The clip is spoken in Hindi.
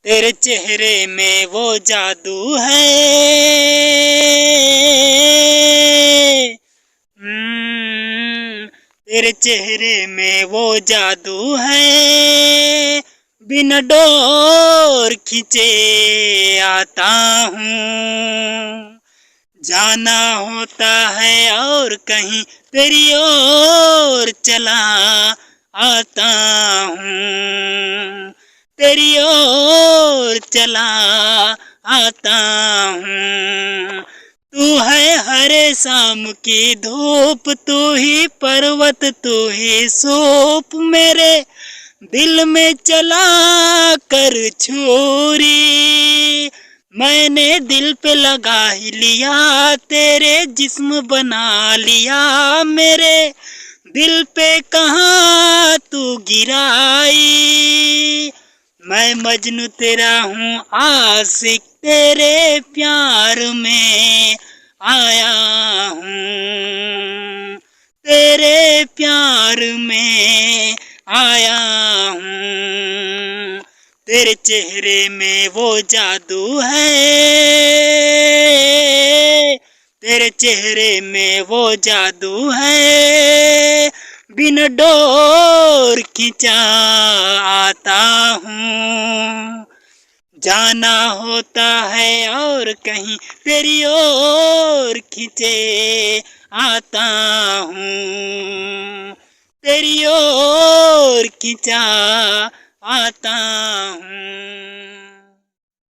तेरे चेहरे में वो जादू है। तेरे चेहरे में वो जादू है, बिना डोर खींचे आता हूँ। जाना होता है और कहीं तेरी ओर चला आता हूँ, तेरी ओर चला आता हूँ। तू है हरे शाम की धूप, तू ही पर्वत, तू ही सूप, मेरे दिल में चला कर छुरी। मैंने दिल पे लगा ही लिया, तेरे जिस्म बना लिया, मेरे दिल पे कहाँ तू गिराई। मैं मजनू तेरा हूँ आशिक, तेरे प्यार में आया हूँ, तेरे प्यार में आया हूँ। तेरे चेहरे में वो जादू है, तेरे चेहरे में वो जादू है, बिन डोर खींचा आता हूँ। जाना होता है और कहीं तेरी ओर खींचे आता हूँ, तेरी ओर खींचा आता हूँ।